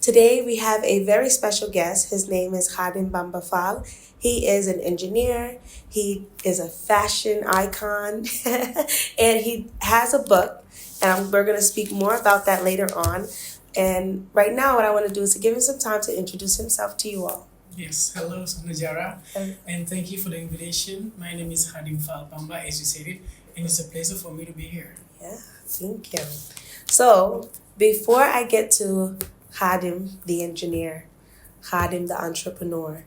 Today we have a very special guest. His name is Khadim Fall. He is an engineer. He is a fashion icon. And he has a book. And we're going to speak more about that later on. And right now what I want to do is to give him some time to introduce himself to you all. Yes, hello, Najara, and thank you for the invitation. My name is Khadim Fall Bamba, as you said it, and it's a pleasure for me to be here. Yeah, thank you. So, before I get to Khadim, the engineer, Khadim, the entrepreneur,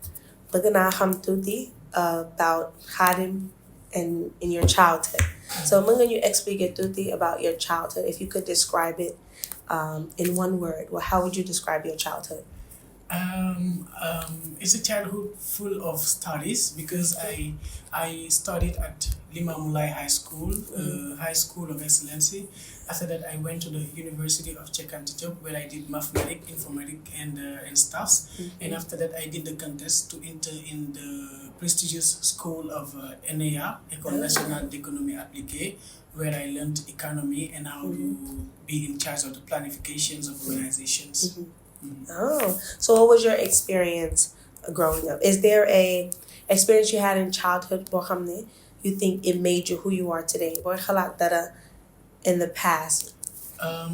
we're going to xam tuuti about Khadim and in your childhood. So, I'm going to explain tuuti about your childhood. If you could describe it in one word, well, how would you describe your childhood? It's a childhood full of studies because I studied at Limamulai High School, High School of Excellency. After that, I went to the University of Chekantichok where I did mathematics, informatics, and stuffs. And after that, I did the contest to enter in the prestigious school of ENEA, École Nationale d'Économie Appliquée, where I learned economy and how to be in charge of the planifications of organizations. Oh, so what was your experience growing up? Is there a experience you had in childhood you think it made you who you are today? In the past?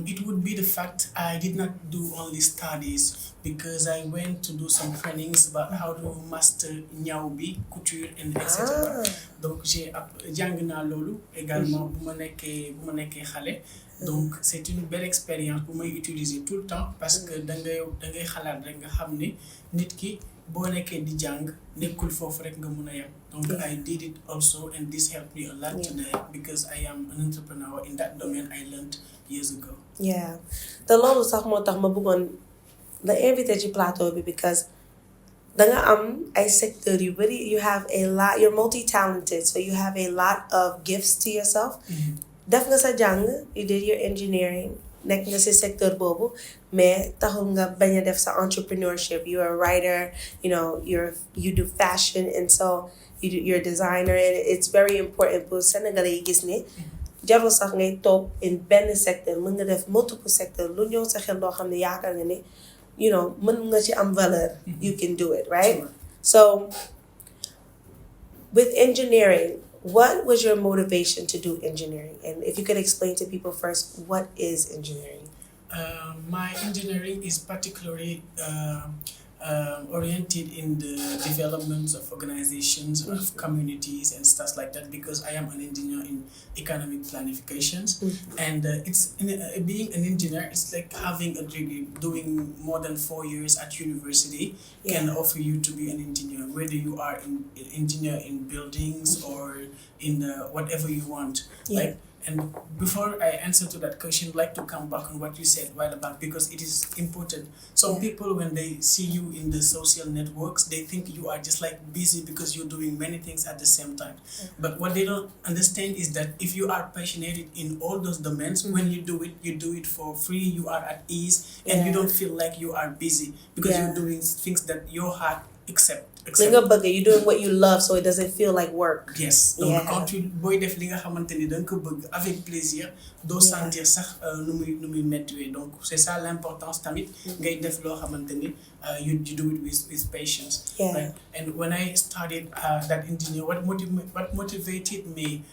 It would be the fact I did not do only studies because I went to do some trainings about how to master ñawbi, couture and etc. Donc j'ai jàng naa loolu également bu ma nekkee xale. Donc c'est une belle expérience bu may utiliser tout le temps parce que da ngay xalaat rek nga xam ne nit ki boo nekkee di jàng nekkul foofu rek nga mun a yem. Donc I did it also and this helped me a lot today because I am an entrepreneur in that domain I learned years ago. Yeah. The loolu sax moo tax ma bëggoon la invité ci plateau bi because danga am ay secteur yu bari, you have a lot, you're multi-talented, so you have a lot of gifts to yourself. Def nga sa jàng, you did your engineering, nekk nga si secteur boobu, mais taxul nga bañ a def sa entrepreneurship. You're a writer, you do fashion, and so you're a designer, and it's very important pour Sénégalais yi gis ne jarul sax ngay toog in benn secteur, mën nga def multiple secteurs, lu ñëw sa xel loo xam ne yaakaar nga ne mën nga ci am valeur, you can do it, right? Sure. So, with engineering, what was your motivation to do engineering? And if you could explain to people first, what is engineering? My engineering is particularly oriented in the development of organizations, of communities and stuff like that because I am an engineer in economic planifications. And being an engineer, it's like having a degree, doing more than 4 years at university can offer you to be an engineer, whether you are an engineer in buildings or in whatever you want. And before I answer to that question, I'd like to come back on what you said a while back because it is important. Some people, when they see you in the social networks, they think you are just like busy because you're doing many things at the same time. But what they don't understand is that if you are passionate in all those domains, when you do it for free, you are at ease, and you don't feel like you are busy because you're doing things that your heart accepts. You're doing what you love, so it doesn't feel like work. Yes. Donc quand tu boy def li nga xamanteni dang ko bëgg avec plaisir, do sentir sax nu muy metti. Donc c'est ça l'importance tamit ngay def lo xamanteni you do it with patience. Right? And when I started that engineer, what motivated me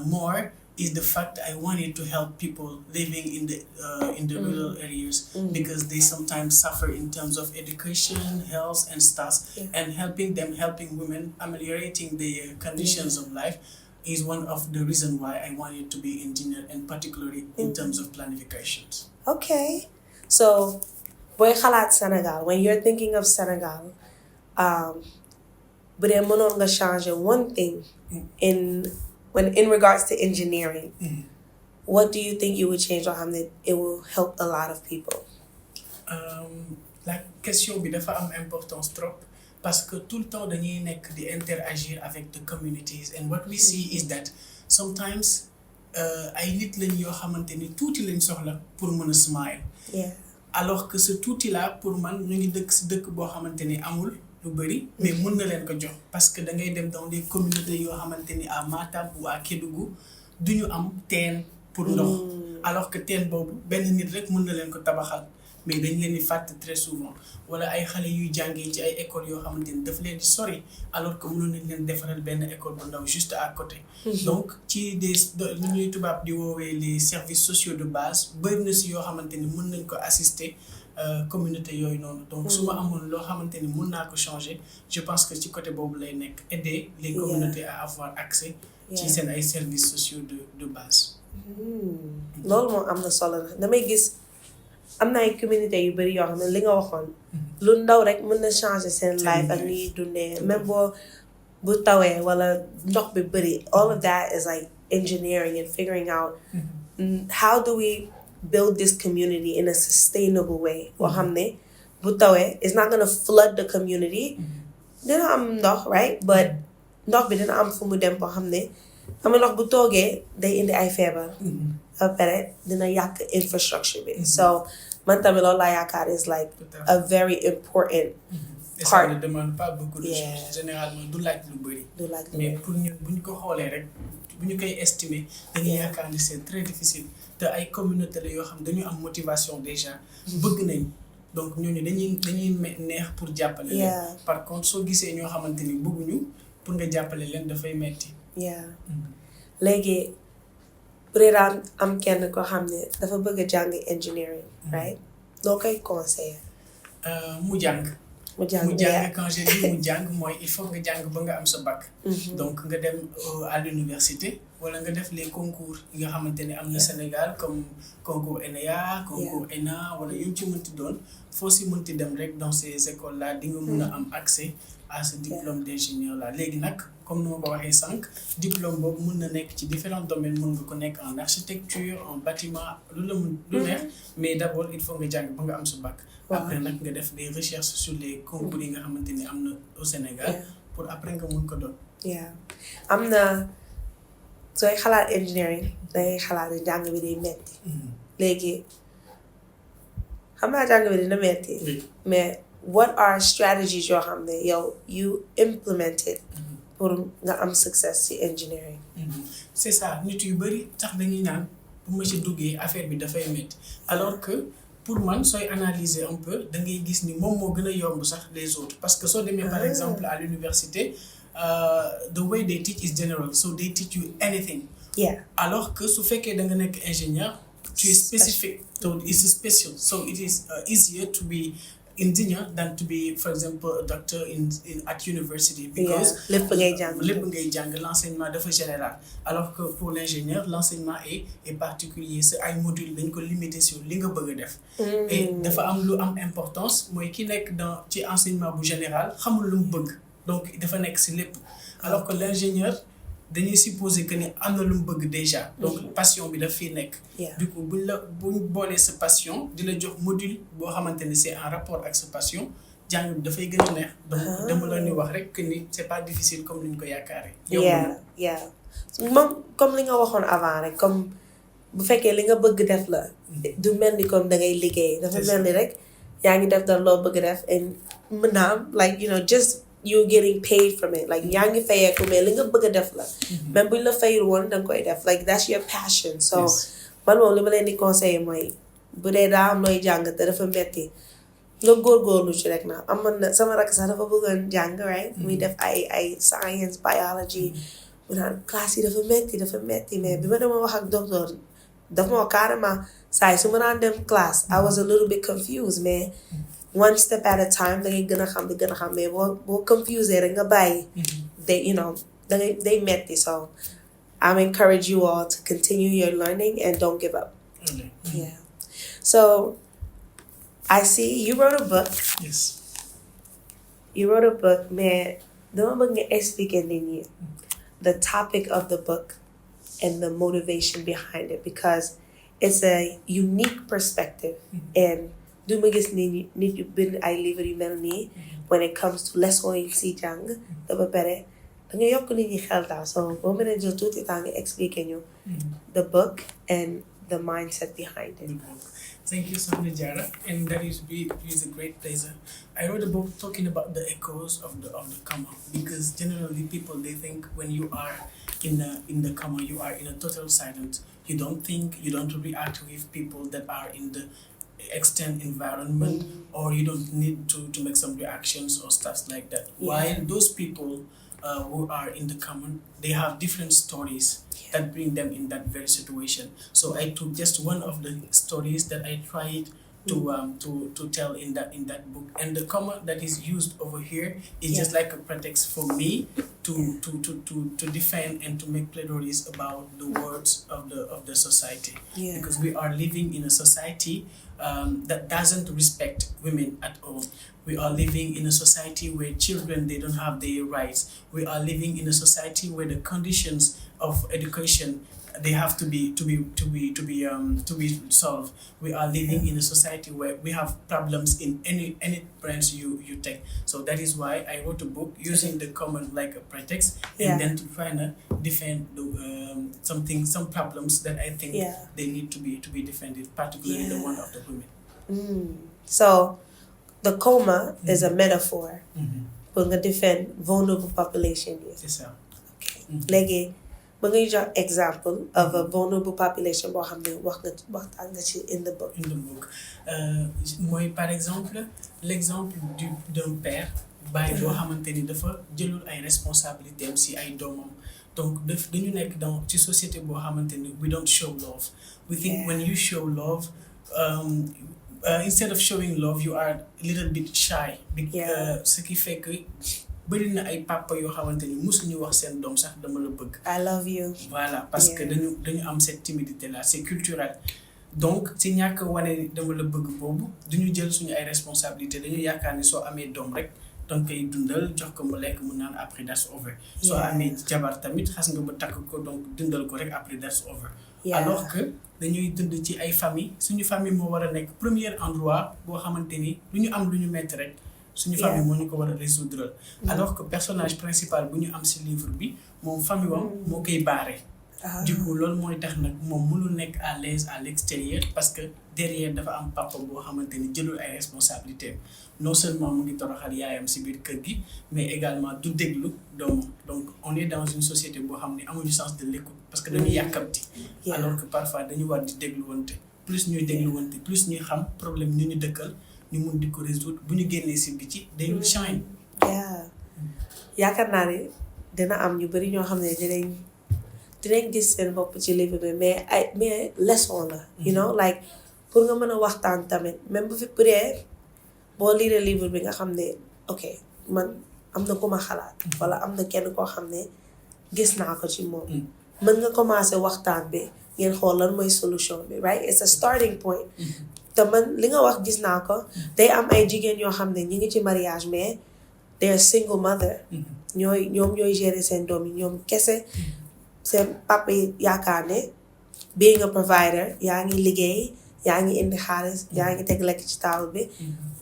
more is the fact that I wanted to help people living in the rural areas because they sometimes suffer in terms of education, health, and stuff. And helping women, ameliorating their conditions of life is one of the reasons why I wanted to be engineer, and particularly in terms of planifications. Okay, so boy xalaat Senegal, when you're thinking of Senegal, but then mënoon nga changer one thing in regards to engineering, what do you think you would change or how it will help a lot of people? La question bi dafa am importance trop parce que tout le temps dañuy nekk di interagir avec the communities, and what we see is that sometimes ay nit lañ yoo xamante ni tuuti lañ soxla pour mën a smile. Alors que ce tuuti là pour man ñu ngi dëkk si dëkk boo xamante ni amul lu bëri mais mën na leen ko jox parce que da ngay dem dans des communautés yoo xamante ni à Matam ou à Kédougou duñu am teen pour ndox alors que teen boobu benn nit rek mën na leen ko tabaxal mais dañ leen di fàtte très souvent wala ay xale yuy jàngee ci ay écoles yoo xamante ni daf leen di sori alors que mënoon nañ leen defaral benn école bu ndaw juste à côté. Donc ci li ñuy tubaab di woowee les services sociaux de base bëri na si yoo xamante ni mën nañ ko assister communauté yooyu noonu. Donc su ma amoon loo xamante ni mën naa ko changer je pense que ci côté boobu lay nekk aider les communautés à avoir accès ci seen ay services sociaux de base. loolu moom am na solo na damay gis am na ay communauté yu bëri yoo xam ne li nga waxoon lu ndaw rek mën na changer seen life ak ni ñuy dundee même bu tawee wala ndox bi bëri all of that is like engineering and figuring out how do we build this community in a sustainable way boo xam ne bu tawee it's not gonna flood the community dina am ndox right but ndox bi dina am fu mu dem boo xam ne xam nga ndox bu toogee day indi ay feebar ba pare dina yàq infrastructure bi so man tamit loolu laa yaakaar is like a very important part. Ça ne demande pas beaucoup de choses généralement du laaj lu bëri mais pour ñun bu ñu ko xoolee rek bu ñu koy estimer dañuy yaakaar ni c'est très difficile te ay communauté la yoo xam dañu am motivation déjà bëgg nañ donc ñooñu dañuy neex pour jàppale leen par contre soo gisee ñoo xamante ni bëgguñu pour nga jàppale leen dafay metti léegi bu dee daan am kenn koo xam ne dafa bëgg a jàng engineering right loo koy conseiller mu jàng quand j'ai dit mu jàng mooy il faut nga jàng ba nga am sa bac donc nga dem à l'université wala nga def les concours yi nga xamante ne am na Sénégal comme concours ENEA concours ENA wala yu ci mënti doon foo si mënti dem rek dans ces écoles là di nga mun a am accès à ce diplôme d'ingénieur là léegi nag comme ni ma ko waxee sànq diplôme boobu mun na nekk ci différents domaines mun nga ko nekk en architecture en bâtiment lu la mun lu neex mais d'abord il faut nga jàng ba nga am sa bac après nag nga def des recherches sur les concours yi nga xamante ni am na au Sénégal pour après nga mun ko doon am na sooy xalaat engineering dangay xalaat jàng bi day metti léegi xam naa jàng bi dina metti mais what are strategies yoo xam ne yow you implemented pour nga am success ci engineering c'est ça nit yu bëri tax dañuy naan bu ma ci duggee affaire bi dafay métti alors que pour man sooy analyser un peu da ngay gis ni moom moo gën a yomb sax les autres parce que soo demee par exemple à l'université the way they teach is general so they teach you anything alors que su fekkee da nga nekk ingénieur tu es spécifique so it's special so it is easier to be engineer than to be for example a doctor in at university because lépp ngay jàng l'enseignement dafa général alors que pour l'ingénieur l'enseignement est particulier c'est ay modules dañ ko limiter sur li nga bëgg a def et dafa am lu am importance mooy ki nekk dans ci enseignement bu général xamul lu mu bëgg donc dafa nekk ci lépp alors que l'ingénieur dañuy supposer que ni am na lu mu bëgg déjà donc passion bi daf fii nekk du coup buñ boolee sa passion di la jox module boo xamante ne c'est en rapport ak sa passion jàng bi dafay gën a neex donc dama la ni wax rek que ni c'est pas difficile comme ni ñu ko yaakaaree moom comme li nga waxoon avant rek comme bu fekkee li nga bëgg def la du mel ni comme da ngay liggéey dafa mel ni rek yaa ngi def dara loo bëgg def and mën naa like you know just you're getting paid from it like yaa ngi fayeeku mais li nga bëgg a def la même buñ la fayul woon danga koy def like that's your passion so man moom li ma leen di conseiller mooy bu dee daa am looy jàng te dafa metti nga góorgóorlu ci rek na amoon na sama rakk sax dafa bëggoon jàng right muy def ay science biology mu naan classe yi dafa metti mais bi ma dama wax ak docteur dafa moo carrément saa yi su ma daan dem classe I was a little bit confused mais one step at a time da ngay gën a xam mais boo confusé rek nga bàyyi they you know they metti so I encourage you all to continue your learning and don't give up so I see you wrote a book mais dama bëgg nga expliquer nit ñi the topic of the book and the motivation behind it because it's a unique perspective and du ma gis nit yu bind ay livres yu mel nii when it comes to leçon yi si jàng dafa pare da nga yokk nit ñi xel daal so boo mën a jël tuuti temps nga expliquer ñu the book and the mindset behind it. Thank you, Sonia Jara, and that is a great pleasure. I wrote a book talking about the echoes of the Kama because generally people they think when you are in the Kama you are in a total silence. You don't think, you don't react with people that are in the external environment, or you don't need to make some reactions or stuff like that. While those people who are in the common, they have different stories that bring them in that very situation. So I took just one of the stories that I tried to tell in that book, and the comma that is used over here is just like a pretext for me to defend and to make pledoiries about the words of the society, because we are living in a society that doesn't respect women at all. We are living in a society where children, they don't have their rights. We are living in a society where the conditions of education, they have to be solved. We are living in a society where we have problems in any branch you take. So that is why I wrote a book using the common like a pretext, and then to try to defend some problems that I think they need to be defended, particularly the one of the women. So the coma is a metaphor for the defend vulnerable population. Yes, sir. Okay. Léegi ba ngay jox example of a vulnerable population boo xam ne waxtaan nga ci in the book. Mooy par exemple l'exemple d'un père bàyyi boo xamante ni dafa jëlul ay responsabilités am si ay doomam. Donc dañu nekk dans ci société boo xamante ni we don't show love. We think when you show love, instead of showing love, you are a little bit shy. Ce qui fait que bëri na ay papa yoo xamante ni musuñu wax seen doom sax dama la bëgg. I love you. Voilà, parce que dañu am cette timidité là, c'est culturel. Donc si ñàkk wane dama la bëgg boobu duñu jël suñu ay responsabilités, dañu yaakaar ni soo amee doom rek donc koy dundal jox ko mu lekk mu naan après that's over. Soo amee jabar tamit xas nga ba takk ko donc dundal ko rek après that's over. Alors que dañuy dund ci ay famille, suñu famille moo war a nekk premier endroit boo xamante ni lu ñu am lu ñu metti rek suñu famille moo ñu ko war a résoudre. Alors que personnage principal bu ñu am ci livre bi moom famille wam moo koy baare. Du coup loolu mooy tax nag moom mënul nekk à l'aise à l'extérieur, parce que derrière dafa am papa boo xamante ni jëlul ay responsabilités. Non seulement mu ngi toroxal yaayam ci biir kër gi, mais également du déglu doomam. Donc on est dans une société boo xam ne amuñu sens de l'écoute, parce que dañuy yàkkamti. Alors que parfois dañu war di dégluwante. Plus ñuy dégluwante, plus ñuy xam problème ñu dëkkal, ñu mun di ko résoudre. Bu ñu génnee ci biti day shine. Yaakaar naa ne dina am ñu bari ñoo xam ne dinañ gis seen bopp ci livre bi, mais leçon la, you know, like pour nga mën a waxtaan tamit, même bu fi pré boo lire livre bi nga xam ne ok man am na ku ma xalaat wala am na kenn koo xam ne gis naa ko ci moom, mën nga commencer waxtaan bi ngeen xool lan mooy solution bi, right? It's a starting point. te man li nga wax gis naa ko, day am ay jigéen yoo xam ne ñi ngi ci mariage mais they're single mother, ñoom ñooy gérer seen doom yi ñoom kese. Seen papa yi yaakaar ne being a provider yaa ngi liggéey, yaa ngi indi xaalis, yaa ngi teg lekk ci table bi,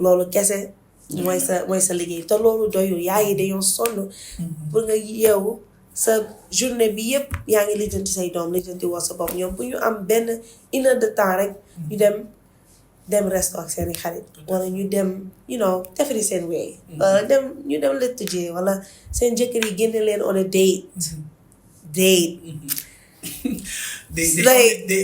loolu kese mooy sa liggéey. Te loolu doyul, yaa ngi dañoo sonn pour nga yeewu sa journée bi yëpp yaa ngi lijjanti say doom, lijjanti woo sa bopp. Ñoom bu ñu am benn une heure de temps rek ñu dem resto ak seeni xarit, wala ñu dem defari seen wéy, wala ñu dem lettu jee, wala seen jëkkër yi génne leen on a date. They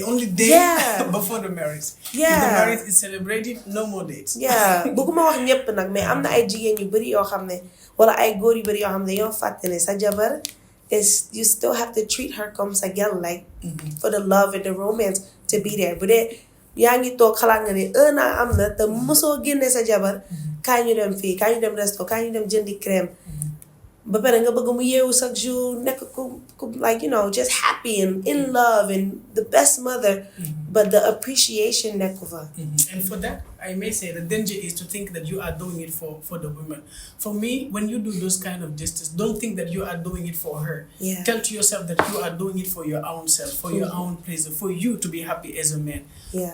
only date before the marriage. If the marriage is celebrated, no more dates. Bëgguma wax ñëpp nag, mais am na ay jigéen yu bari yoo xam ne wala ay góor yu bari yoo xam ne yoo fàtte ne sa jabar is you still have to treat her comme sa gel, like for the love and the romance to be there. Bu dee yaa ngi toog xalaat nga ne un an am na te mosoo génne sa jabar, kaay ñu dem fii, kaay ñu dem resto, kaay ñu dem jëndi crème, ba pare nga bëgg mu yeewu chaque jour nekk ku like just happy and in love and the best mother, but the appreciation nekku fa. And for that I may say the danger is to think that you are doing it for the woman. For me, when you do those kind of justice, don't think that you are doing it for her. Tell to yourself that you are doing it for your own self, for your own pleasure, for you to be happy as a man.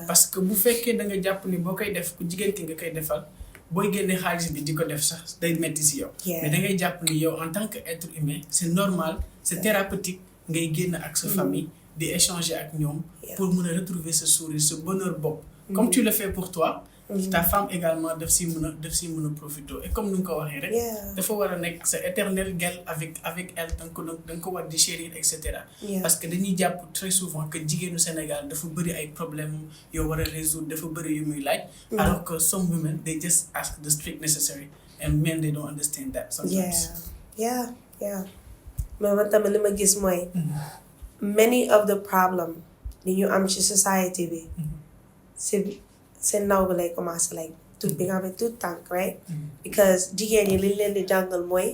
Parce que bu fekkee da nga jàpp ni boo koy def ku jigéen ki nga koy defal, booy génne xaalis bi di ko def sax day metti si yow. Mais da ngay jàpp ni yow en tant que être humain, c'est normal, c'est thérapeutique ngay génn ak sa famille di échanger ak ñoom pour mën a retrouver ce sourire, ce bonheur bopp. Comme tu le fais pour toi, ta femme également daf si mën a profiter et comme ni nga ko waxee rek dafa war a nekk sa éternel gel avec elle da nga ko war di chérir et cetera parce que dañuy jàpp très souvent que jigéenu Sénégal dafa bëri ay problèmes yoo war a résoudre dafa bëri yu muy laaj alors que some women they just ask the strict necessary and men they don't understand that sometimes yeah mais man tamit li ma gis mooy many of the problem li ñu am ci society bi seen naw bi lay commencé like tuut bi nga xam ne tuut tànk right because jigéen ñi liñ leen di jàngal mooy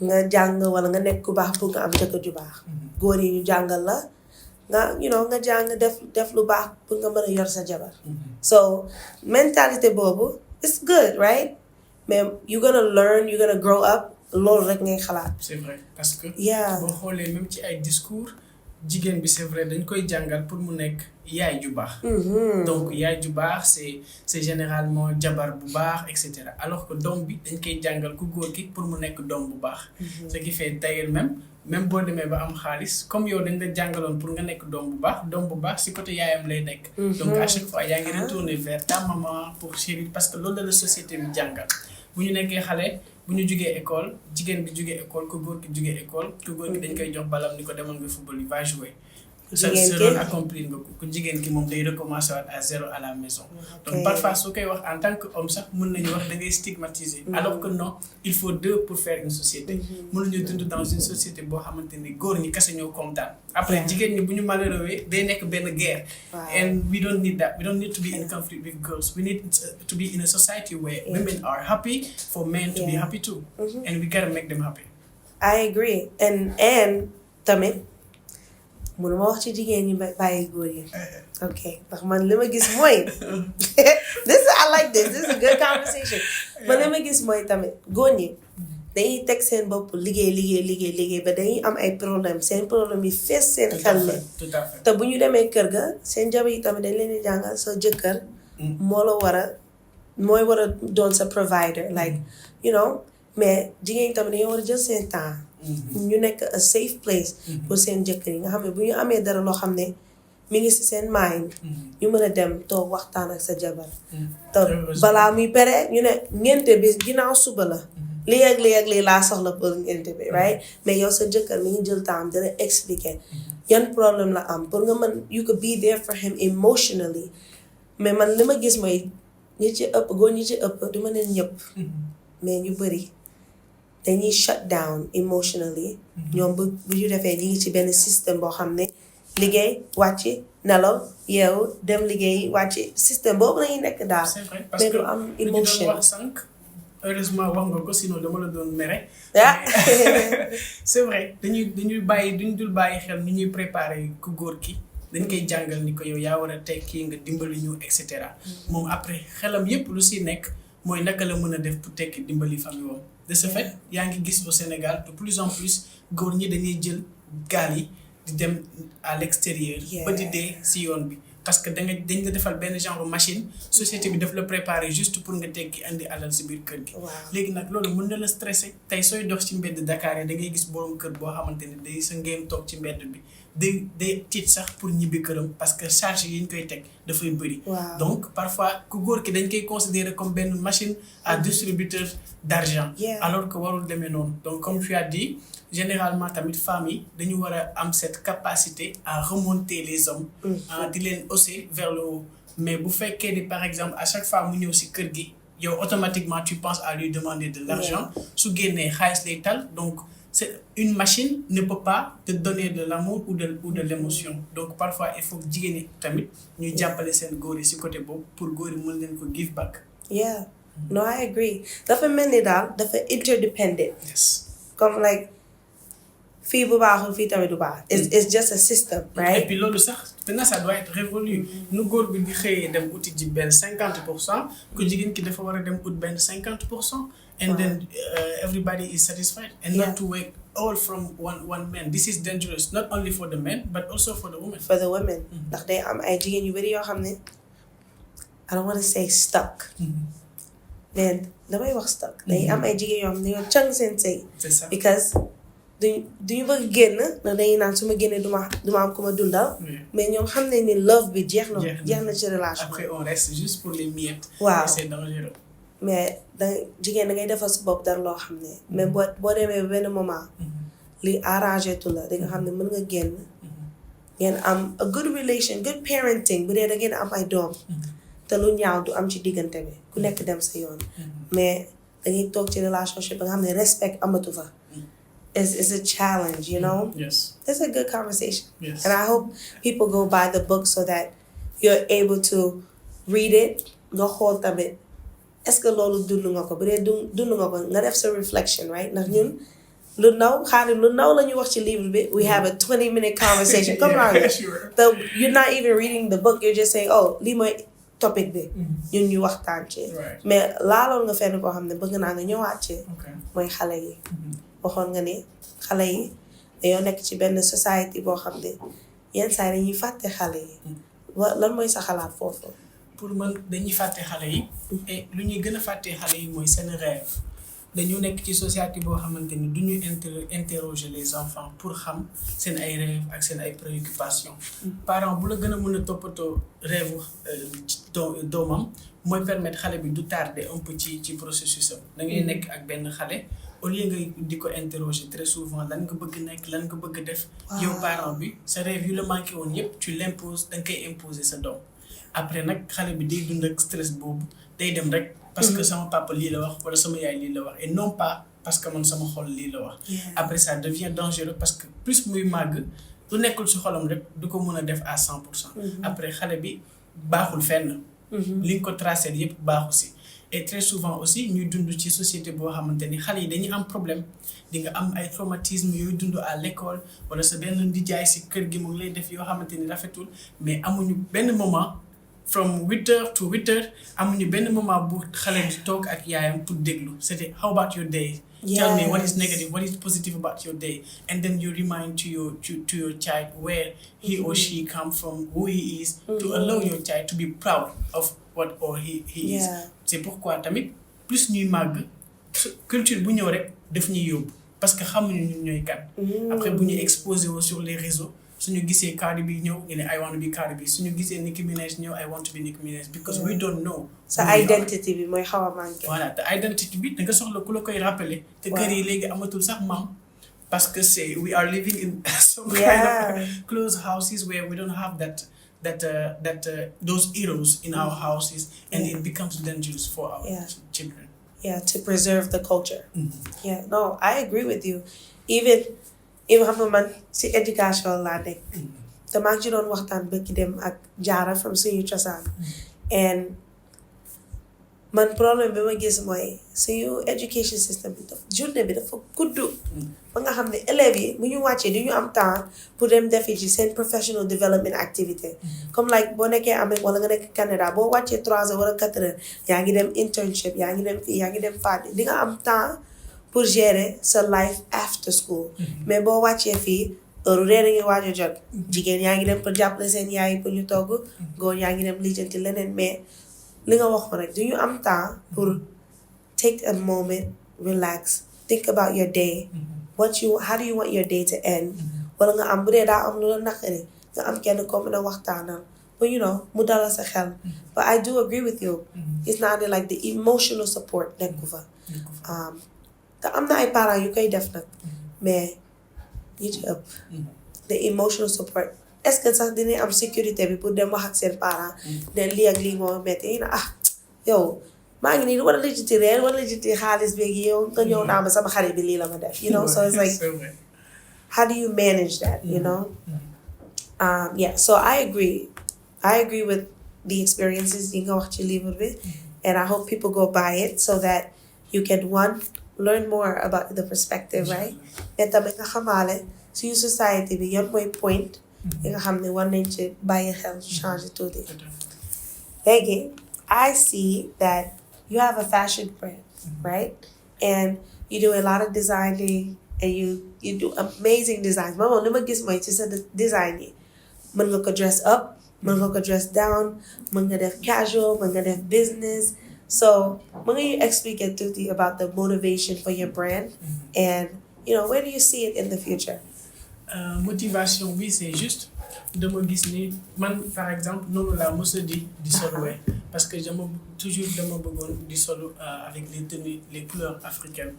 nga jàng wala nga nekk ku baax pour nga am jëkkër ju baax góor yi ñu jàngal la nga jàng def lu baax pour nga mën a yor sa jabar so mentalité boobu it's good right mais you gonna learn you gonna grow up loolu rek ngay xalaat c'est vrai parce que boo xoolee même ci ay discours jigéen bi c'est vrai dañ koy jàngal pour mu nekk yaay ju baax donc yaay ju baax c'est généralement jabar bu baax et cetera alors que doom bi dañ koy jàngal ku góor ki pour mu nekk doom bu baax ce qui fait d'ailleurs même boo demee ba am xaalis comme yow dañ la jàngaloon pour nga nekk doom bu baax si côté yaayam lay nekk donc à chaque fois yaa ngi retourner vers ta maman pour chérir parce que loolu la société bi jàngal bu ñu nekkee xale bu ñu jugee école jigéen bi jugee école ku góor ki jugee école ku góor ki dañ koy jox balam ni ko demal nga football yi va jouer sa rôle accomplir nga ko ku jigéen ki moom day recommencer waat à zéro à la maison donc parfois su koy wax en tant que homme sax mën nañu wax da ngay stigmatiser alors que non il faut deux pour faire une société mënuñu dund dans une société boo xamante ni góor ñi kese ñoo kontaan après jigéen ñi bu ñu malheureux day nekk benn guerre and we don't need that we don't need to be in conflict with girls we need to be in a society where women are happy for men to be happy too and we gotta make them happy I agree and tamit mënuma wax ci jigéen ñi bàyyi góor yi ok ndax man li ma gis mooy I like this is a good conversation man li ma gis mooy tamit góor ñi dañuy teg seen bopp liggéey ba dañuy am ay problème seen problème yi fees seen xel la te bu ñu demee kër ga seen jabar yi tamit dañ leen di jàngal sa jëkkër mooy war a doon sa provider like mais jigéen tamit dañoo war a jël seen temps ñu nekk a safe place pour seen jëkkër yi nga xam ne bu ñu amee dara loo xam ne mi ngi ci seen mind ñu mën a dem toog waxtaan ak sa jabar te balaa muy pere ñu ne ngénte bi ginnaaw suba la lii ak lii laa soxla pour ngénte bi right mais yow sa jëkkër mi ngi jël temps dina expliquer yan problème la am pour nga mën you could be there for him emotionally mais man li ma gis mooy góor ñi ci ëpp du ma neen ñëpp mais ñu bëri dañuy shut down emotionally ñoom bu ñu defee ñi ngi ci benn système boo xam ne liggéey wàcc nelaw yeewu dem liggéey wàcc système boobu lañuy nekk daal mais du am emotion heureusement wax nga ko sinon dama la doon mere c'est vrai dañuy bàyyi duñ dul bàyyi xel ni ñuy préparer ku góor ki dañ koy jàngal ni ko yow yaa war a tekki nga dimbali ñu et cetera moom après xelam yépp lu si nekk mooy naka la mën a def pour tekki dimbali famille woom de ce fait yaa ngi gis au Sénégal de plus en plus góor ñi dañuy jël gaal yi di dem à l'extérieur ba di dee si yoon bi parce que dañ la defal benn genre machine société bi daf la préparer juste pour nga tekki andi alal si biir kër gi léegi nag loolu mën na la stressé tey sooy dox ci mbedd Dakar yi da ngay gis borom kër boo xamante ne day sa ngéem toog ci mbedd bi day tiit sax pour ñibbi këram parce que charge yi ñu koy teg dafay bëri donc parfois ku góor ki dañ koy considérer comme benn machine à distributeur d'argent alors que warul demee noonu donc comme tu as dit généralement tamit femmes yi dañu war a am cette capacité à remonter les hommes di leen hausser vers le haut mais bu fekkee ni par exemple à chaque fois mu ñëw si kër gi yow automatiquement tu penses à lui demander de l'argent su génnee xaalis lay tal donc une machine ne peut pas te donner de l'amour ou de l'émotion donc parfois il faut que jigéen ñi tamit ñuy jàppale seen góor yi si côté boobu pour góor yi mën leen ko give back no I agree dafa mel ni daal dafa interdependent comme like fii bu baaxul fii tamit du baax it's just a system right et puis loolu sax maintenant ça doit être révolu nu góor bi di xëyee dem uti ji benn 50% ku jigéen ki dafa war a dem ut benn 50% and then everybody is satisfied and not to work all from one man this is dangerous not only for the men but also for the women ndax day am ay jigéen yu bari yoo xam ne I don't want to say stuck mais damay wax stuck day am ay jigéen yoo xam ne ñoo càng seen sëy because duñu bëgg génn ndax dañuy naan su ma génnee duma am ku ma dundal. mais ñoom xam nañ ni love bi jeex na ci relation. après on reste juste pour les miettes. waaw c'est dangereux. mais jigéen da ngay defal sa bopp dara loo xam ne. mais boo demee benn moment. li arrangé tu la di nga xam ne mën nga génn. ngeen am a good relation good parenting bu dee da ngeen am ay doom. te lu ñaaw du am ci diggante bi ku nekk dem sa yoon. mais dangay toog ci relationship ba nga xam ne respect amatu fa. It's a challenge, you know? Yes. It's a good conversation. Yes. And I hope people go buy the book so that you're able to read it. Nga xool tamit est-ce que loolu dund nga ko bu dee dund nga ko nga def sa reflection, right? Ndax ñun lu ndaw la ñu wax ci livre bi. We have a 20-minute conversation. Come on. Sure. You're not even reading the book. You're just saying, oh, lii mooy topic bi. ñun ñu waxtaan ci. mais laaloon nga fenn koo xam ne bëgg naa nga ñëwaat ci. mooy xale yi. waxoon nga ni xale yi dañoo nekk ci benn society boo xam ne yenn saa yi dañuy fàtte xale yi. lan mooy sa xalaat foofu. pour man dañuy fàtte xale yi. et lu ñuy gën a fàtte xale yi mooy seen rêve. dañu nekk ci société boo xamante ni du ñu interroger les enfants pour xam seen ay rêve ak seen ay préoccupations. parent bu la gën a mën a toppatoo rêve doomam mooy permettre xale bi du tarder un peu ci processus am. da ngay nekk ak benn xale. au lieu nga di ko interroger très souvent lan nga bëgg nekk lan nga bëgg def. yow parent bi sa rêve yu la manqué woon yépp tu l'imposes da nga koy imposer sa doom. après nag xale bi day dund ak stress boobu day dem rek. parce que sama papa lii la wax wala sama yaay lii la wax et non pas parce que man sama xol lii la wax. après ça devient dangereux parce que plus muy màgg lu nekkul ci xolam rek du ko mën a def à 100%. après xale bi baaxul fenn. li nga ko tracé yépp baaxu si. et très souvent aussi ñuy dund ci société boo xamante ni xale yi dañuy am problème di nga am ay traumatisme yooyu dund à l'école wala sa benn ndijaay si kër gi mu ngi lay def yoo xamante ni rafetul mais amuñu benn moment from 8h to 8h amuñu benn moment bu xale di toog ak yaayam pour déglu c'était how about your day. Tell me what is negative, what is positive about your day, and then you remind to your child where he or she come from, who he is, to allow your child to be proud of what or he is. C'est pourquoi tamit plus ñuy màgg culture bu ñëw rek daf ñuy yóbbu parce que xamuñu ñun ñooy kan. après bu ñuy exposé wu sur les réseaux suñu gisee Cardi B ñëw ñu ne I want to be Cardi B suñu gisee Nicki Minaj ñëw I want to be Nicki Minaj because we don't know. sa identity bi mooy xaw a manqué. voilà te identity bi da nga soxla ku la koy rappeler. te kër yi léegi amatul sax maam. parce que we are living in some kind of closed houses where we don't have that those heroes in our houses, and it becomes dangerous for our children. Yeah, to preserve the culture. Yeah, no, I agree with you. Even xam nga man si éducation laa nekk. te maa ngi ci doon waxtaan bëgg dem ak jaara from suñu cosaan. and man problème bi ma gis mooy suñu education system bi journée bi dafa gudd. ba nga xam ne élèves yi bu ñu wàccee du ñu am temps pour dem defi ci seen professional development activité. comme like boo nekkee Amérique wala nga nekk Canada boo wàccee 3 heures wala 4 heures yaa ngi dem internship yaa ngi dem fii yaa ngi dem fàtte di nga am temps pour gérer sa life after school. mais boo wàccee fii heure reer a ngi waaj a jot. jigéen yaa ngi dem pour jàppale seen yaay pour ñu togg. góor yaa ngi dem lijjanti leneen mais li nga waxoon rek du ñu am temps pour take a moment relax think about your day. how do you want your day to end. wala nga am bu dee daa am lu la naqari nga am kenn ko mën a waxtaanal but mu dalal sa xel. but I do agree with you. it's not like the emotional support nekku fa. te am na ay parents yu koy def nag mais ñi ci ëpp. the emotional support est-ce que sax dinañ am sécurité bi pour dem wax ak seen parents. ne lii ak lii moo metti yow maa ngi nii wala lijjiti reer wala lijjiti xaalis beeg yow nga ñëw naa ma sama xarit bi lii la ma def. so it's like how do you manage that. So I agree with the experiences yi nga wax ci livre bi. and I hope people go buy it so that you can learn more about the perspective, right? Et tamit nga xamaale suñu society bi yan mooy point yi nga xam ne war nañ ci bàyyi xel changer tuuti. Léegi I see that you have a fashion brand, right? And you do a lot of designing and you do amazing designs. Moom li ma gis mooy ci sa design yi mën nga ko dress up, mën nga ko dress down, mën nga def casual, mën nga def business. So, mën nga you explain tuuti about the motivation for your brand and where do you see it in the future? Motivation bi c'est juste dama gis ni man par exemple noonu laa mos a di solo parce que dama bëggoon di solo avec les tenues les couleurs africaines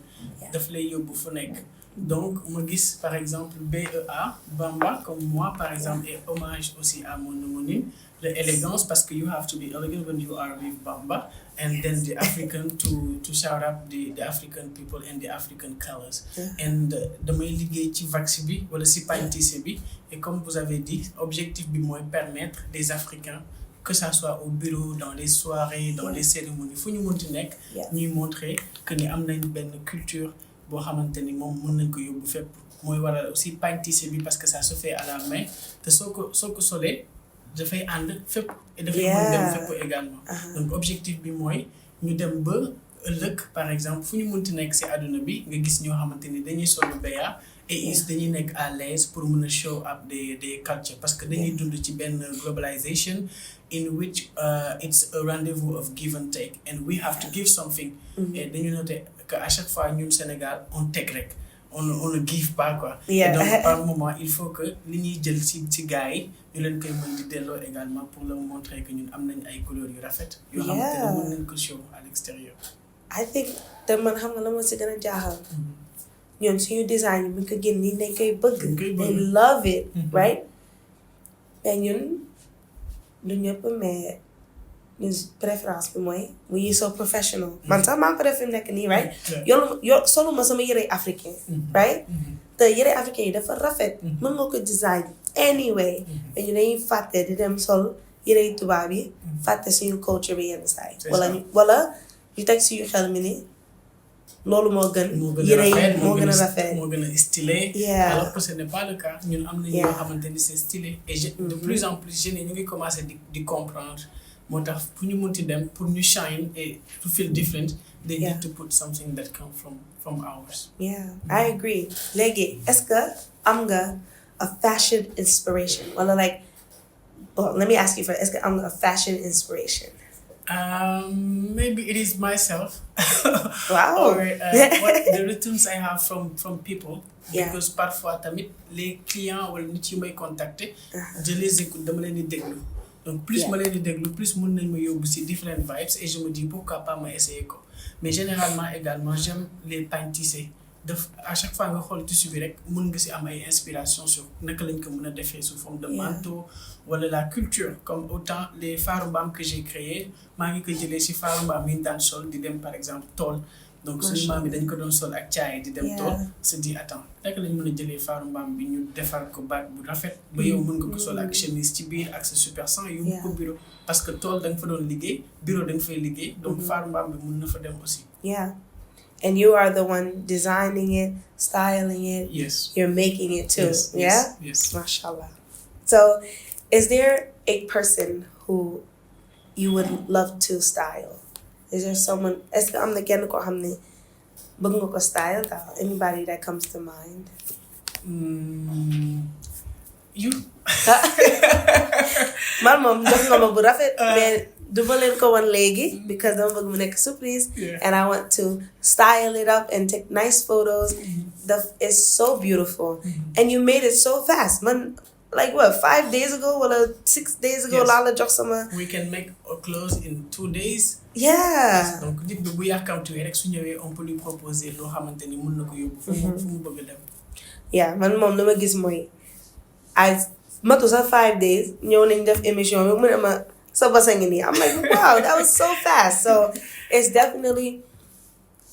daf lay yóbbu fu nekk donc ma gis par exemple BEA Bamba comme moi par exemple et hommage aussi à mon homonyme the elegance parce que you have to be elegant when you are with Bamba and then the African to shout up the African people and the African colors and damay liggéey ci vax bi wala si pantissé bi et comme vous avez dit objectif bi mooy permettre des Africains que ça soit au bureau dans les soirées dans les cérémonies fu ñu munti nekk ñuy montrer que ni am nañ benn culture boo xamante ni moom mën nañ ko yóbbu fépp mooy waral aussi pantissé bi parce que ça se fait à la main te soo ko solee dafay ànd fépp et dafay mën dem fépp également donc objectif bi mooy ñu dem ba ëllëg par exemple fu ñu munti nekk ci àdduna bi nga gis ñoo xamante ni dañuy solu béya et dañuy nekk à l'aise pour mën a show up des culture parce que dañuy dund ci benn globalization in which it's a rendezvous of give and take and we have to give something et dañu noter que à chaque fois ñun Sénégal on teg rek on ne give pas quoi et donc par moment il faut que li ñuy jël ci gars yi ñu leen koy mën di delloo également pour leur montrer que ñun am nañ ay couleurs yu rafet yoo xamante ne mën nañ ko show à l'extérieur. I think te man xam nga la ma si gën a jaaxal ñoom suñu design yi bu ñu ko génn nii dañ koy bëgg they love it right mais ñun du ñëpp mais ñun préférence bi mooy we so professional man sax maa ngi ko def fi mu nekk nii right yow solu ma sama yëre africain right te yëre africain yi dafa rafet mën nga ko design anyway mais ñu dañuy fàtte di dem sol yëre yu tubaab yi fàtte suñu culture bi yenn saa yi wala ñu teg suñu xel mi ni loolu moo gën yëre yi moo gën a rafet moo gën a stylé alors que ce n'est pas le cas ñun am nañu yoo xamante ni c'est stylé et de plus en plus jeunes yi ñu ngi commencer di comprendre moo tax pour ñu munti dem pour ñu shine et to feel different they need to put something that come from ours. I agree. Léegi est-ce que am nga a fashion inspiration wala like let me ask you first est-ce que am nga a fashion inspiration? Maybe it is myself. Wow. Or the returns I have from people. Because parfois tamit les clients wala nit yu may contacter je les écoute dama leen di déglu. Donc plus ma leen di déglu plus mën nañ ma yóbbu ci different vibes et je me dis pourquoi pas ma essayer ko mais généralement également j'aime les pains tissés à chaque fois nga xool tissu bi rek mën nga ci am ay inspiration sur naka lañ ko mën a defee sous forme de manteau wala la culture comme autant les faru mbaam que j'ai créé maa ngi ko jëlee ci faru mbaam yi ñu daan sol di dem par exemple tool donc suñu maam yi dañ ko doon sol ak caay di dem tool se dit attends naka lañ mën a jëlee faru mbaam bi ñu defar ko baat bu rafet ba yow mën nga ko sol ak chemise ci biir ak sa super sang yóbbu ko bureau parce que tool da nga fa doon liggéey bureau da nga fay liggéey donc faru mbaam bi mën na fa dem aussi. And you are the one designing it, styling it. Yes. You're making it too. Yes. Mashallah. So, is there a person who you would love to style? Is there someone? Est-ce que am na kenn koo xam ne bëgg nga ko style daal? Anybody that comes to mind? You. Man moom jox nga ma bu rafet mais du ma leen ko wan léegi because dama bëgg mu nekk surprise and I want to style it up and take nice photos. It's so beautiful and you made it so fast. Man, like what, 5 days ago or 6 days ago laa la jox sama. We can make our clothes in 2 days. Donc nit bi bu yàkkamti rek su ñëwee on peut lui proposer loo xamante ni mën na ko yóbbu fu mu bëgg dem. Man moom li ma gis mooy matu sax 5 days ñëw nañ def émission bi mu ne ma sa basa ngi nii. I'm like, wow, that was so fast. So it's definitely,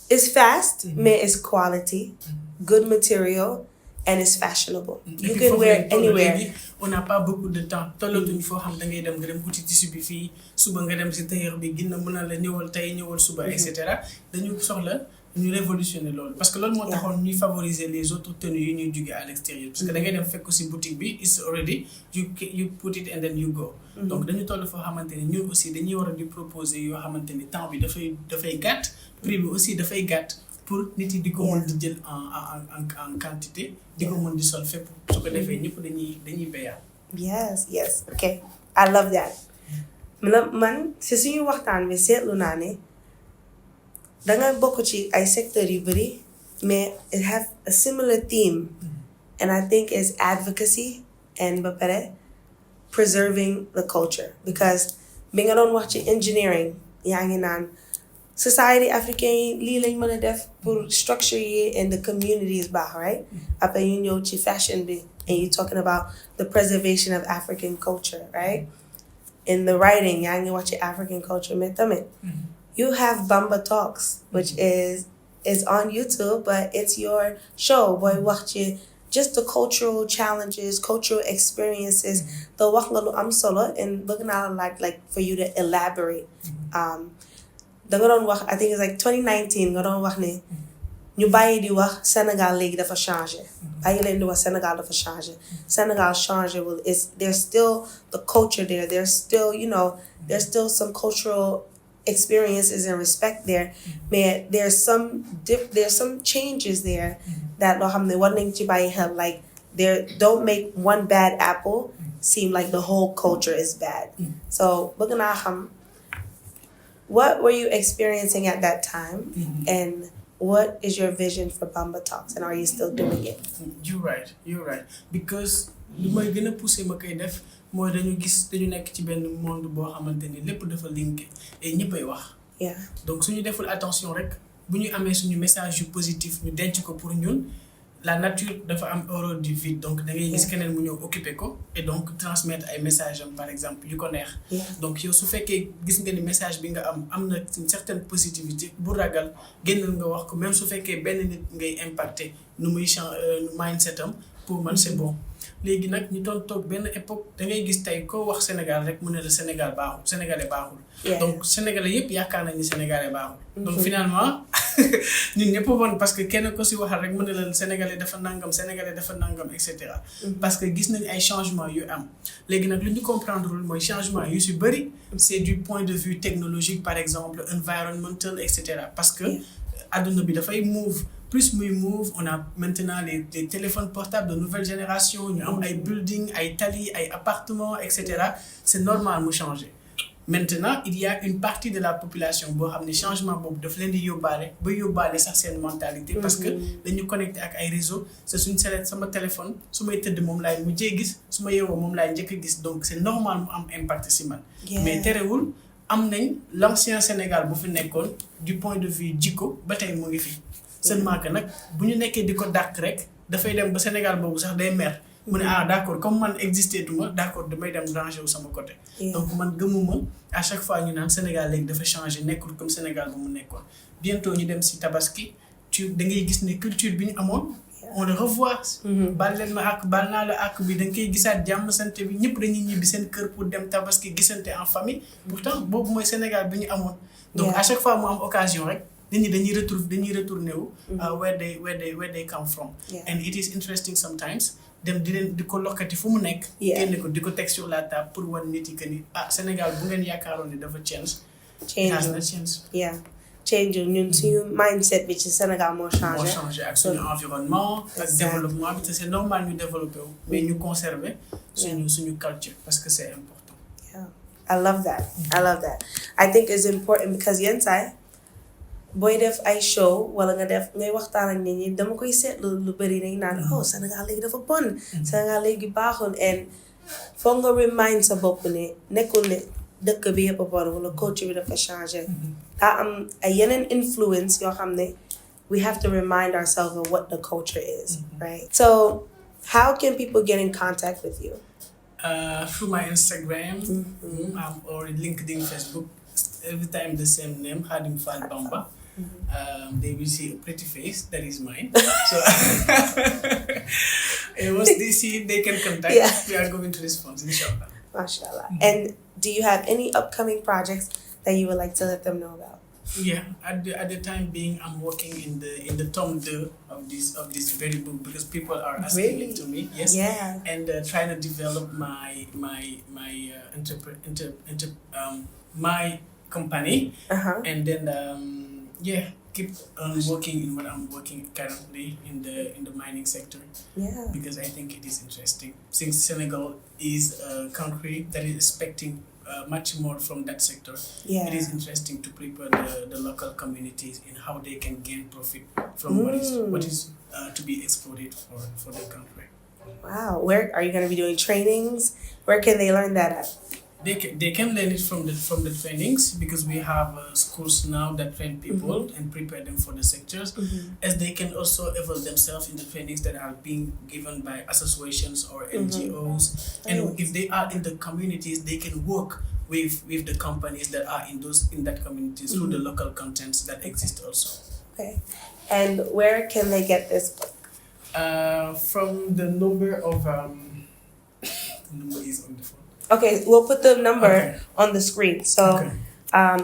it's fast, mais it's quality, good material, and it's fashionable. You can wear anywhere. On n'a pas beaucoup de temps. Tollatuñ foo xam da ngay dem nga dem uti tissu bi fii suba nga dem ci tailleur bi gën na mën a la ñëwal tey ñëwal suba et cetera dañu soxla ñu révolutionner loolu parce que loolu moo taxoon ñuy favoriser les autres tenues yu ñuy jóge à l'extérieur parce que da ngay dem fekk ci boutique bi it's already you put it and then you go. Donc dañu toll foo xamante ni ñun aussi dañuy war a di proposer yoo xamante ni temps bi dafay gàtt prix bi aussi dafay gàtt pour nit yi di ko mën di jël en quantité di ko mën di sol fépp su ko defee ñëpp dañuy béyaat. Yes okay, I love that. Man si suñu waxtaan bi seetlu naa ne danga bokk ci ay secteurs yu bari may it have a similar theme, and I think it's advocacy and preserving the culture, because being on watching engineering, society africaine lii lañ mën a def pour structure yi and the community is baax, right? Après ñu ñëw ci fashion bi, and you're talking about the preservation of African culture, right? In the writing, yaa ngi wax ci African culture, mais tamit you have Bamba Talks, which is on YouTube, but it's your show. Boy, wax ci just the cultural challenges, cultural experiences. The wax nga lu am solo, and bëgg naa like for you to elaborate. Da nga doon wax, I think it's like 2019 nga doon wax ne ñu bàyyi di wax Sénégal léegi dafa changé. Bàyyi leen di wax Sénégal dafa changé. Sénégal changé there's still the culture there. There's still, there's still some cultural experiences and respect there. But there's some changes there that loo xam ne war nañ ci bàyyi xel, like don't make one bad apple seem like the whole culture is bad. So bëgg naa xam, what were you experiencing at that time, and what is your vision for Bamba Talks, and are you still doing it? You're right. Because lu may gën a poussé ma koy def mooy dañu nekk ci benn monde boo xamante ni lépp dafa linké et ñëppay wax. Yeah. Donc suñu deful attention rek bu ñu amee suñu message yu positif ñu denc ko pour ñun, la nature dafa am horreur du vide, donc da ngay gis keneen mu ñëw occuper ko et donc transmettre ay message am par exemple yu ko neex. Donc yow su fekkee gis nga ni message bi nga am na une certaine positivité, bu ragal génnal nga wax ko, même su fekkee benn nit ngay impacter nu muy mindset am, pour man c'est bon. Léegi nag ñu doon toog benn époque da ngay gis tey koo wax Sénégal rek mu ne la Sénégalais baaxul. Donc Sénégalais yëpp yaakaar nañu Sénégalais baaxul. Donc finalement ñun ñëpp bon, parce que kenn ko si waxal rek mu ne la Sénégalais dafa nangam et cetera. Parce que gis nañ ay changements yu am. Léegi nag lu ñu comprendre mooy changement yu si bëri c'est du point de vue technologique, par exemple environnemental et cetera. Parce que adduna bi dafay move. Plus we move, on a maintenant les téléphones portables de nouvelle génération, ñu am ay buildings, ay tali, ay appartements, etc. C'est normal mu changer. Maintenant, il y a une partie de la population boo xam ne changement boobu daf leen di yóbbaale sax seen mentalité, parce que dañu connecté ak ay réseaux. C'est sama téléphone su may tëdd moom laay mujjee gis, su ma yeewoo moom laay njëkk a gis, donc c'est normal mu am impact si man. Mais terewul am nañ l'ancien Sénégal bu fi nekkoon du point de vue jikko ba tey mu ngi fi. Seulement que nag bu ñu nekkee di ko dàq rek dafay dem ba Sénégal boobu sax day mer mu ne d'accord, comme man existé tuma, d'accord damay dem ranger wu sama côté. Donc man gëmuma à chaque fois ñu naan Sénégal léegi dafa changer, nekkul comme Sénégal bu mu nekkoon. Bientôt ñu dem si tabaski da ngay gis ne culture bi ñu amoon on le revoit. Baal naa la ak bi da nga koy gisaat jàmm sante bi ñëpp dañuy ñibbi seen kër pour dem tabaski gisante en famille. Pourtant boobu mooy Sénégal bi ñu amoon. Donc à chaque fois mu am occasion rek nit ñi dañuy retourner wu where they come from. And it is interesting sometimes dem di ko lokkati fu mu nekk. génne ko di ko teg sur la table pour wan nit yi que ni Sénégal bu ngeen yaakaaroon ni dafa change. Change ñun suñu mindset bi ci Sénégal moo changé ak suñu environnement ak développement bi te c'est normal ñu développer wu mais ñu conserver suñu culture parce que c'est important. I love that. I think it's important because yenn saay booy def ay show wala nga def ngay waxtaan ak nit ñi dama koy seetlu lu bëri dañ naan Sénégal léegi dafa bon, Sénégal léegi baaxul, and foog nga remind sa bopp ne nekkul ne dëkk bi yëpp a bon wala culture bi dafa changé. Daa am ay yeneen influence yoo xam ne we have to remind ourselves of what the culture is, right? So how can people get in contact with you? Through my Instagram or LinkedIn, Facebook. Every time the same name, Khadim Fall Bamba. They will see a pretty face, that is mine. So once they see it, they can contact. We are going to respond, inshallah. MashaAllah. And do you have any upcoming projects that you would like to let them know about? Yeah, at the time being, I'm working in the tome 2 of this very book because people are asking it to me. Yes. Yeah. And trying to develop my my company, and then keep on working in what I'm working currently in the mining sector. Because I think it is interesting. Since Senegal is a country that is expecting much more from that sector. Yeah. It is interesting to prepare the local communities in how they can gain profit from what is to be exploited for their country. Wow. Where are you going to be doing trainings? Where can they learn that at? They can learn it from the trainings, because we have schools now that train people and prepare them for the sectors, as they can also evolve themselves in the trainings that are being given by associations or NGOs. And if they are in the communities, they can work with the companies that are in that community through the local contents that exist also. Okay. And where can they get this book? From the number of the number is on the phone. Okay, we'll put the number on the screen. So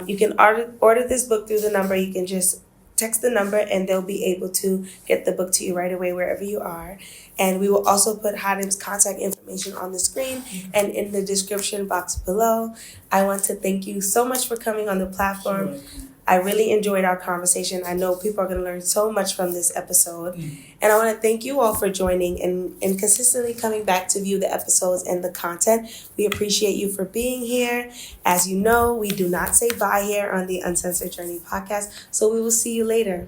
you can order this book through the number. You can just text the number and they'll be able to get the book to you right away wherever you are. And we will also put Khadim's contact information on the screen and in the description box below. I want to thank you so much for coming on the platform. I really enjoyed our conversation. I know people are going to learn so much from this episode. And I want to thank you all for joining and consistently coming back to view the episodes and the content. We appreciate you for being here. As you know, we do not say bye here on the Uncensored Journey Podcast. So we will see you later.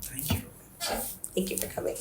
Thank you. Thank you for coming.